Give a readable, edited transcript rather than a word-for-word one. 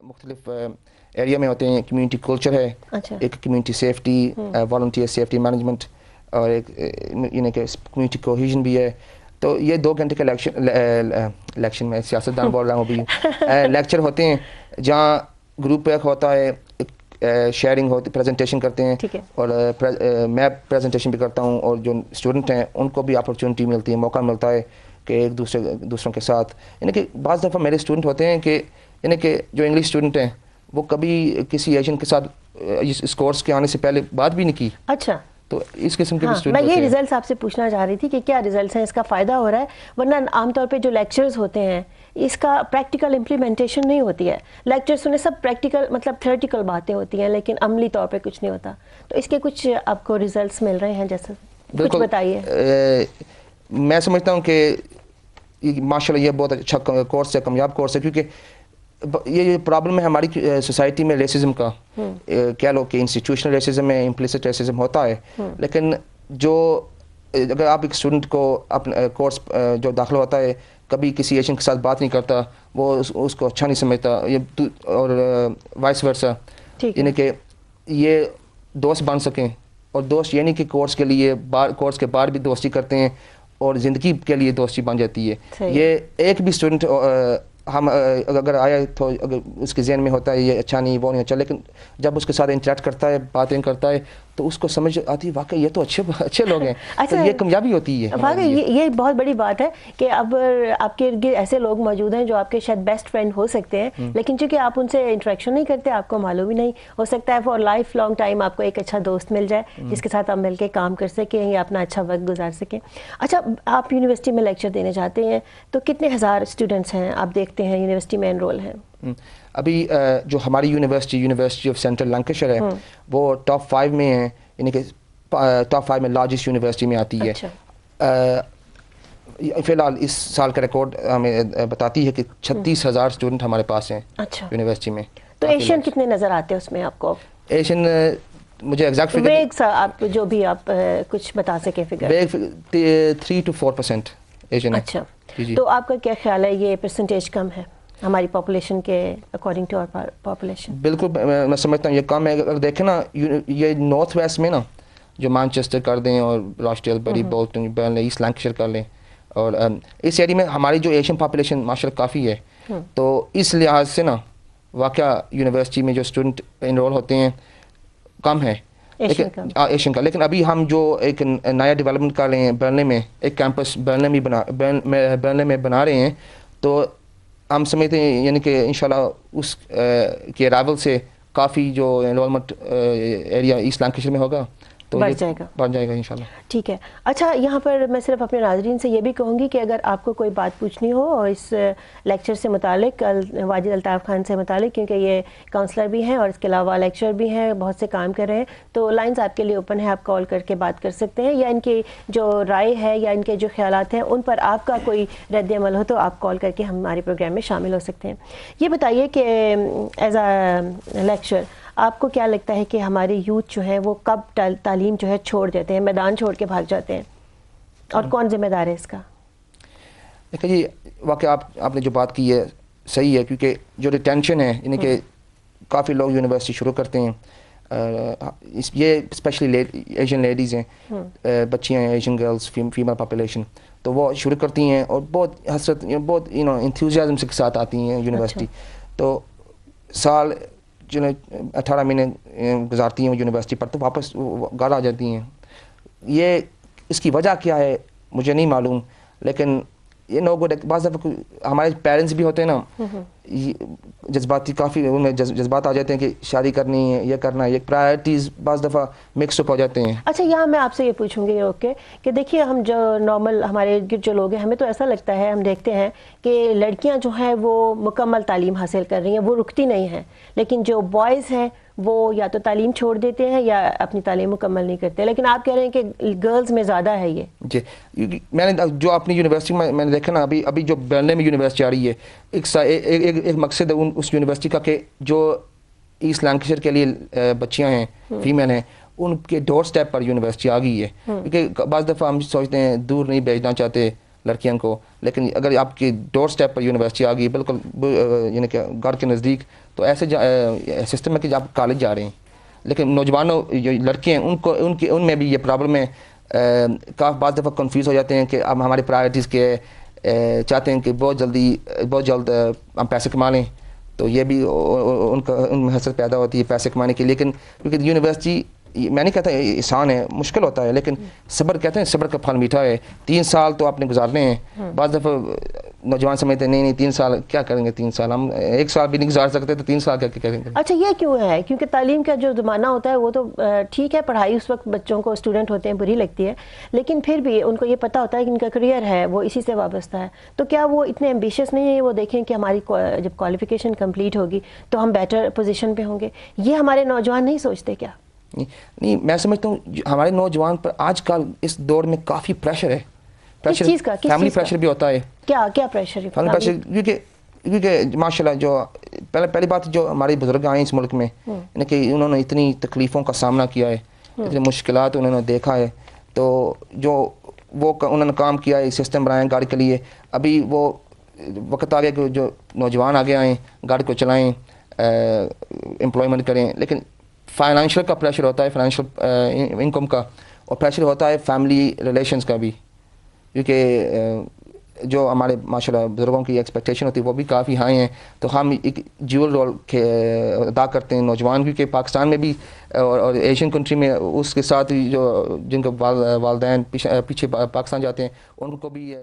مختلف ایریا میں ہوتے ہیں. کمیونٹی کلچر ہے, ایک community safety, volunteer safety management, اور ایک یعنی کہ کمیونٹی کوہیژن بھی ہے. تو یہ 2 گھنٹے کا لیکشن میں سیاستدان بول رہا ہوں ابھی, لیکچر ہوتے ہیں جہاں گروپ ورک ہوتا ہے, شیئرنگ ہوتی, پریزنٹیشن کرتے ہیں, اور میں پریزنٹیشن بھی کرتا ہوں, اور جو اسٹوڈنٹ ہیں ان کو بھی اپرچونٹی ملتی ہے, موقع ملتا ہے کہ ایک دوسروں کے ساتھ. یعنی کہ بعض دفعہ میرے اسٹوڈنٹ ہوتے ہیں کہ یعنی کہ جو انگلش اسٹوڈنٹ ہیں وہ کبھی کسی ایشین کے ساتھ اس کورس کے آنے سے پہلے بات بھی نہیں کی. اچھا, تو اس قسم کے بھی اسٹوڈنٹ میں یہ ریزلٹس آپ سے پوچھنا چاہ رہی تھی کہ کیا ریزلٹس ہیں, اس کا فائدہ ہو رہا ہے؟ ورنہ عام طور پہ جو لیکچرز ہوتے ہیں اس کا پریکٹیکل امپلیمنٹیشن نہیں ہوتی ہے. لیکچرز میں سب پریکٹیکل مطلب تھیوریٹیکل باتیں ہوتی ہیں لیکن عملی طور پہ کچھ نہیں ہوتا. تو اس کے کچھ آپ کو ریزلٹس مل رہے ہیں جیسے کچھ بتائیے. میں سمجھتا ہوں کہ ماشاء اللہ یہ بہت اچھا کورس ہے, کامیاب کورس ہے, کیونکہ یہ پرابلم ہے ہماری سوسائٹی میں ریسزم کا. کہہ لو کہ انسٹیٹیوشنل ریسزم ہے, امپلیسٹ ریسزم ہوتا ہے, لیکن جو اگر آپ ایک اسٹوڈنٹ کو اپنا کورس جو داخلہ ہوتا ہے کبھی کسی ایشین کے ساتھ بات نہیں کرتا, وہ اس کو اچھا نہیں سمجھتا, اور وائس ورسا, یعنی کہ یہ دوست بن سکیں. اور دوست یعنی کہ کورس کے لیے کورس کے بعد بھی دوستی کرتے ہیں اور زندگی کے لیے دوستی بن جاتی ہے. یہ ایک بھی اسٹوڈنٹ ہم اگر آیا تو اگر اس کے ذہن میں ہوتا ہے یہ اچھا نہیں, وہ نہیں اچھا, لیکن جب اس کے ساتھ انٹریکٹ کرتا ہے, باتیں کرتا ہے, تو اس کو سمجھ آتی ہے واقعی یہ تو اچھے لوگ ہیں. تو یہ کامیابی ہوتی ہے. واقعی یہ بہت بڑی بات ہے کہ اب آپ کے ارد گرد ایسے لوگ موجود ہیں جو آپ کے شاید بیسٹ فرینڈ ہو سکتے ہیں, لیکن چونکہ آپ ان سے انٹریکشن نہیں کرتے, آپ کو معلوم ہی نہیں. ہو سکتا ہے فار لائف لانگ ٹائم آپ کو ایک اچھا دوست مل جائے جس کے ساتھ آپ مل کے کام کر سکیں یا اپنا اچھا وقت گزار سکیں. اچھا, آپ یونیورسٹی میں لیکچر دینے جاتے ہیں تو کتنے ہزار اسٹوڈنٹس ہیں آپ دیکھتے ہیں یونیورسٹی میں انرول ہیں؟ ابھی جو ہماری یونیورسٹی آف سینٹرل لینکشائر ہے وہ ٹاپ 5 میں ہے, یعنی کہ ٹاپ 5 میں لارجسٹ یونیورسٹی میں آتی ہے. فی الحال اس سال کا ریکارڈ ہمیں بتاتی ہے کہ 36,000 اسٹوڈنٹ ہمارے پاس ہیں یونیورسٹی میں. تو ایشین کتنے نظر آتے ہیں اس میں آپ کو؟ ایشین مجھے ایگزیکٹ فگر آپ جو بھی آپ کچھ بتا سکیں فگر. 3 to 4% ایشین ہے. اچھا, تو آپ کا کیا خیال ہے یہ پرسنٹیج کم ہے ہماری پاپولیشن کے اکارڈنگ ٹو آور پاپولیشن؟ بالکل میں سمجھتا ہوں یہ کم ہے. اگر دیکھیں نا یہ نارتھ ویسٹ میں نا جو مانچسٹر کر دیں اور راشٹریل بری بولٹن برنلے ایسٹ لینکشائر کر لیں, اور اس ایریا میں ہماری جو ایشین پاپولیشن ماشاء اللہ کافی ہے. تو اس لحاظ سے نا واقعہ یونیورسٹی میں جو اسٹوڈنٹ انرول ہوتے ہیں کم ہے ایشین کا. لیکن ابھی ہم جو ایک نیا ڈیولپمنٹ کر رہے ہیں برنلے میں, ایک کیمپس برنلے میں بنا رہے ہیں, تو ہم سمجھتے ہیں یعنی کہ انشاءاللہ اس کے ارائیول سے کافی جو انرولمنٹ ایریا ایسٹ لینکشائر میں ہوگا تو بڑھ جائے گا انشاءاللہ. ٹھیک ہے. اچھا, یہاں پر میں صرف اپنے ناظرین سے یہ بھی کہوں گی کہ اگر آپ کو کوئی بات پوچھنی ہو اور اس لیکچر سے متعلق, واجد الطاف خان سے متعلق, کیونکہ یہ کاؤنسلر بھی ہیں اور اس کے علاوہ لیکچر بھی ہیں, بہت سے کام کر رہے ہیں, تو لائنز آپ کے لیے اوپن ہے, آپ کال کر کے بات کر سکتے ہیں, یا ان کی جو رائے ہے یا ان کے جو خیالات ہیں ان پر آپ کا کوئی رد عمل ہو تو آپ کال کر کے ہمارے پروگرام میں شامل ہو سکتے ہیں. یہ بتائیے کہ ایز اے لیکچر آپ کو کیا لگتا ہے کہ ہمارے یوتھ جو ہے وہ کب تعلیم جو ہے چھوڑ دیتے ہیں, میدان چھوڑ کے بھاگ جاتے ہیں, اور کون ذمہ دار ہے اس کا؟ دیکھیں جی, واقعہ آپ نے جو بات کی ہے صحیح ہے, کیونکہ جو ریٹینشن ہے یعنی کہ کافی لوگ یونیورسٹی شروع کرتے ہیں, یہ اسپیشلی ایشین لیڈیز ہیں, بچیاں ہیں, ایشین گرلز, فیمیل پاپولیشن, تو وہ شروع کرتی ہیں اور بہت حسرت بہت انتھوزیازم سے ساتھ آتی ہیں یونیورسٹی. تو سال 18 مہینے گزارتی ہیں یونیورسٹی پر, تو واپس گھر آ جاتی ہیں. یہ اس کی وجہ کیا ہے مجھے نہیں معلوم, لیکن یہ نو گڈ. بعض دفعہ ہمارے پیرنٹس بھی ہوتے ہیں نا جذباتی, کافی ان میں جذبات آ جاتے ہیں کہ شادی کرنی ہے, یہ کرنا ہے, یہ پرائرٹیز بعض دفعہ مکس اپ ہو جاتے ہیں. اچھا, یہاں میں آپ سے یہ پوچھوں گی اوکے کہ دیکھیے ہم جو نارمل ہمارے ارد گرد جو لوگ ہیں, ہمیں تو ایسا لگتا ہے, ہم دیکھتے ہیں کہ لڑکیاں جو ہیں وہ مکمل تعلیم حاصل کر رہی ہیں, وہ رکتی نہیں ہیں, لیکن جو بوائز ہیں وہ یا تو تعلیم چھوڑ دیتے ہیں یا اپنی تعلیم مکمل نہیں کرتے. لیکن آپ کہہ رہے ہیں کہ گرلز میں زیادہ ہے یہ. جی, میں نے جو اپنی یونیورسٹی میں نے دیکھا نا, ابھی جو برنلے میں یونیورسٹی آ رہی ہے, ایک مقصد ہے اس یونیورسٹی کا کہ جو ایسٹ لینکشائر کے لیے بچیاں ہیں, فیمیل ہیں, ان کے ڈور سٹیپ پر یونیورسٹی آ گئی ہے. کیونکہ بعض دفعہ ہم سوچتے ہیں دور نہیں بھیجنا چاہتے لڑکیاں کو, لیکن اگر آپ کی ڈور سٹیپ پر یونیورسٹی آ گئی بالکل یعنی کہ گھر کے نزدیک, تو ایسے سسٹم ہے کہ آپ کالج جا رہے ہیں، لیکن نوجوانوں جو لڑکے ہیں ان میں بھی یہ پرابلم ہے، کافی بعض دفعہ کنفیوز ہو جاتے ہیں کہ اب ہماری پرائرٹیز کیا ہے، چاہتے ہیں کہ بہت جلد ہم پیسے کما لیں، تو یہ بھی ان میں حسرت پیدا ہوتی ہے پیسے کمانے کی. لیکن کیونکہ یونیورسٹی، میں نہیں کہتا آسان ہے، مشکل ہوتا ہے، لیکن صبر کہتے ہیں صبر کا پھل میٹھا ہے. 3 سال تو آپ نے گزارنے ہیں. بعض دفعہ نوجوان سمجھتے ہیں نہیں 3 سال کیا کریں گے، 3 سال ہم 1 سال بھی نہیں گزار سکتے تو 3 سال کیا کریں گے. اچھا یہ کیوں ہے؟ کیونکہ تعلیم کا جو زمانہ ہوتا ہے وہ تو ٹھیک ہے، پڑھائی اس وقت بچوں کو، اسٹوڈنٹ ہوتے ہیں، بری لگتی ہے، لیکن پھر بھی ان کو یہ پتہ ہوتا ہے کہ ان کا کریئر ہے وہ اسی سے وابستہ ہے. تو کیا وہ اتنے ایمبیشیس نہیں ہیں؟ وہ دیکھیں کہ ہماری جب کوالیفیکیشن کمپلیٹ ہوگی تو ہم بیٹر پوزیشن پہ ہوں گے. یہ ہمارے نوجوان نہیں سوچتے کیا؟ نہیں، میں سمجھتا ہوں ہمارے نوجوان پر آج کل اس دور میں کافی پریشر ہے. کس چیز کا؟ فیملی پریشر بھی ہوتا ہے. کیا پریشر ہے؟ فیملی پریشر کیونکہ ماشاء اللہ جو پہلی بات جو ہمارے بزرگ آئے اس ملک میں، یعنی کہ انہوں نے اتنی تکلیفوں کا سامنا کیا ہے، اتنی مشکلات انہوں نے دیکھا ہے، تو جو وہ انہوں نے کام کیا ہے، سسٹم بنائے گاڑی کے لیے. ابھی وہ وقت آ گیا کہ جو نوجوان آگے آئیں، گاڑی کو چلائیں، امپلائمنٹ کریں. لیکن فائنینشیل کا پریشر ہوتا ہے، فائنینشیل انکم کا، اور پریشر ہوتا ہے فیملی ریلیشنز کا بھی، کیونکہ جو ہمارے ماشاء اللہ بزرگوں کی ایکسپیکٹیشن ہوتی ہے وہ بھی کافی ہائی ہیں. تو ہم ایک ڈیول رول ادا کرتے ہیں نوجوان، کیونکہ پاکستان میں بھی اور ایشین کنٹری میں اس کے ساتھ جو جن کے والدین پیچھے پاکستان جاتے ہیں ان کو بھی